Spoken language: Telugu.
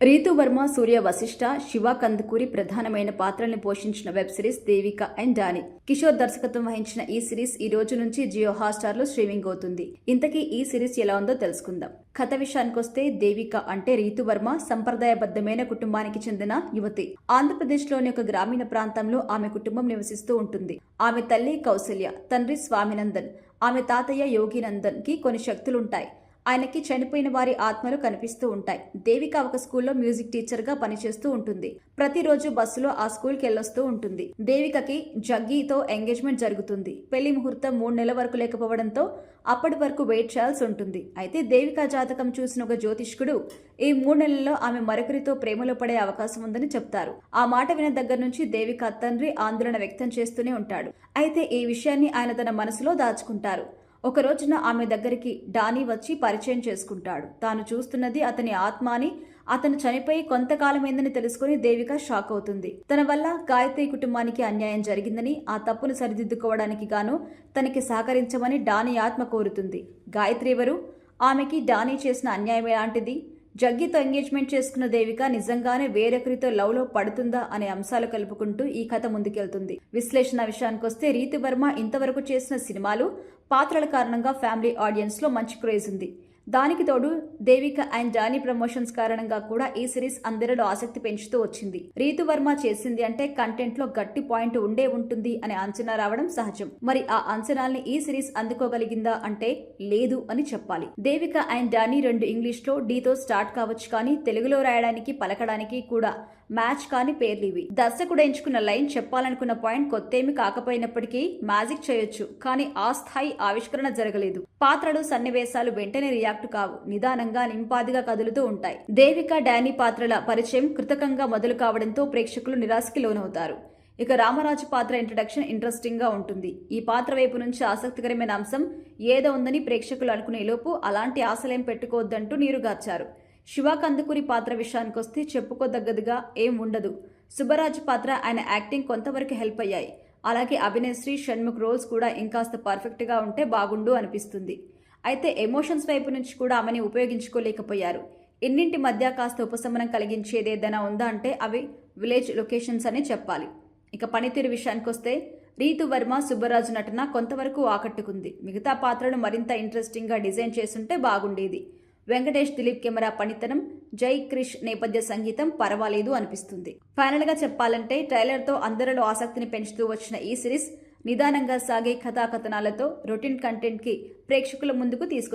రీతు వర్మ, సూర్య వశిష్ఠ, శివ కందుకూరి ప్రధానమైన పాత్రల్ని పోషించిన web series Devika and Danny. Kishore దర్శకత్వం వహించిన ఈ సిరీస్ ఈ రోజు నుంచి జియో హాట్‌స్టార్ లో స్ట్రీమింగ్ అవుతుంది. ఇంతకీ ఈ సిరీస్ ఎలా ఉందో తెలుసుకుందాం. కథ విషయానికొస్తే దేవిక అంటే రీతు వర్మ సంప్రదాయబద్ధమైన కుటుంబానికి చెందిన యువతి. ఆంధ్రప్రదేశ్లోని ఒక గ్రామీణ ప్రాంతంలో ఆమె కుటుంబం నివసిస్తూ ఉంటుంది. ఆమె తల్లి కౌసల్య, తండ్రి స్వామినందన్, ఆమె తాతయ్య యోగినందన్ కి కొన్ని శక్తులుంటాయి. ఆయనకి చనిపోయిన వారి ఆత్మలు కనిపిస్తూ ఉంటాయి. దేవిక ఒక స్కూల్లో మ్యూజిక్ టీచర్ గా పనిచేస్తూ ఉంటుంది. ప్రతిరోజు బస్సులో ఆ స్కూల్కి వెళ్ళొస్తూ ఉంటుంది. దేవికకి జగ్గీతో ఎంగేజ్మెంట్ జరుగుతుంది. పెళ్లి ముహూర్తం 3 నెలల వరకు లేకపోవడంతో అప్పటి వరకు వెయిట్ చేయాల్సి ఉంటుంది. అయితే దేవిక జాతకం చూసిన ఒక జ్యోతిష్కుడు ఈ 3 నెలల్లో ఆమె మరొకరితో ప్రేమలో పడే అవకాశం ఉందని చెప్తారు. ఆ మాట విన్న దగ్గర నుంచి దేవిక తండ్రి ఆందోళన వ్యక్తం చేస్తూనే ఉంటాడు. అయితే ఈ విషయాన్ని ఆయన తన మనసులో దాచుకుంటారు. ఒక రోజున ఆమె దగ్గరికి డానీ వచ్చి పరిచయం చేసుకుంటాడు. తాను చూస్తున్నది అతని ఆత్మ అని, అతను చనిపోయి కొంతకాలమైందని తెలుసుకుని దేవిక షాక్ అవుతుంది. తన వల్ల గాయత్రి కుటుంబానికి అన్యాయం జరిగిందని, ఆ తప్పును సరిదిద్దుకోవడానికి గాను తనకి సహకరించమని డానీ ఆత్మ కోరుతుంది. గాయత్రి ఎవరు? ఆమెకి డానీ చేసిన అన్యాయం ఎలాంటిది? జగ్గితో ఎంగేజ్మెంట్ చేసుకున్న దేవిక నిజంగానే వేరొకరితో లవ్ లో పడుతుందా అనే అంశాలు కలుపుకుంటూ ఈ కథ ముందుకెళ్తుంది. విశ్లేషణ విషయానికొస్తే రీతు వర్మ ఇంతవరకు చేసిన సినిమాలు, పాత్రల కారణంగా ఫ్యామిలీ ఆడియన్స్ లో మంచి క్రేజ్ ఉంది. దానికి తోడు దేవిక అండ్ డానీ ప్రమోషన్స్ కారణంగా కూడా ఈ సిరీస్ అందరిలో ఆసక్తి పెంచుతూ వచ్చింది. రీతు వర్మ చేసింది అంటే కంటెంట్ లో గట్టి పాయింట్ ఉండే ఉంటుంది అనే అంచనా రావడం సహజం. మరి ఆ అంచనాల్ని ఈ సిరీస్ అందుకోగలిగిందా అంటే లేదు అని చెప్పాలి. దేవిక అండ్ డానీ 2 ఇంగ్లీష్ లో డీతో స్టార్ట్ కావచ్చు, కానీ తెలుగులో రాయడానికి పలకడానికి కూడా మ్యాచ్ కాని పేర్లు ఇవి. దర్శకుడు ఎంచుకున్న లైన్, చెప్పాలనుకున్న పాయింట్ కొత్తేమి కాకపోయినప్పటికీ మ్యాజిక్ చేయొచ్చు, కానీ ఆ స్థాయి ఆవిష్కరణ జరగలేదు. పాత్రలు, సన్నివేశాలు వెంటనే రియాక్ట్ కావు, నిదానంగా నింపాదిగా కదులుతూ ఉంటాయి. దేవిక డానీ పాత్రల పరిచయం కృతకంగా మొదలు కావడంతో ప్రేక్షకులు నిరాశకి లోనవుతారు. ఇక రామరాజు పాత్ర ఇంట్రడక్షన్ ఇంట్రెస్టింగ్ గా ఉంటుంది. ఈ పాత్ర వైపు నుంచి ఆసక్తికరమైన అంశం ఏదో ఉందని ప్రేక్షకులు అనుకునే లోపు అలాంటి ఆశలేం పెట్టుకోవద్దంటూ నీరుగార్చారు. శివ కందుకూరి పాత్ర విషయానికొస్తే చెప్పుకోదగ్గదిగా ఏం ఉండదు. సుబ్బరాజు పాత్ర, ఆయన యాక్టింగ్ కొంతవరకు హెల్ప్ అయ్యాయి. అలాగే అభినేశ్రీ, షణ్ముఖ్ రోల్స్ కూడా ఇంకాస్త పర్ఫెక్ట్ గా ఉంటే బాగుండు అనిపిస్తుంది. అయితే ఎమోషన్స్ వైపు నుంచి కూడా ఆమెని ఉపయోగించుకోలేకపోయారు. ఇన్నింటి మధ్య కాస్త ఉపశమనం కలిగించేది ఏదైనా ఉందా అంటే అవి విలేజ్ లొకేషన్స్ అనే చెప్పాలి. ఇక పనితీరు విషయానికొస్తే రీతు వర్మ, సుబ్బరాజు నటన కొంతవరకు ఆకట్టుకుంది. మిగతా పాత్రను మరింత ఇంట్రెస్టింగ్ గా డిజైన్ చేస్తుంటే బాగుండేది. వెంకటేష్, దిలీప్ కెమెరా పనితనం, జై క్రిష్ నేపథ్య సంగీతం పర్వాలేదు అనిపిస్తుంది. ఫైనల్ గా చెప్పాలంటే ట్రైలర్ తో అందరిలో ఆసక్తిని పెంచుతూ వచ్చిన ఈ సిరీస్ నిదానంగా సాగే కథాకథనాలతో రొటీన్ కంటెంట్ కి ప్రేక్షకుల ముందుకు తీసుకొచ్చింది.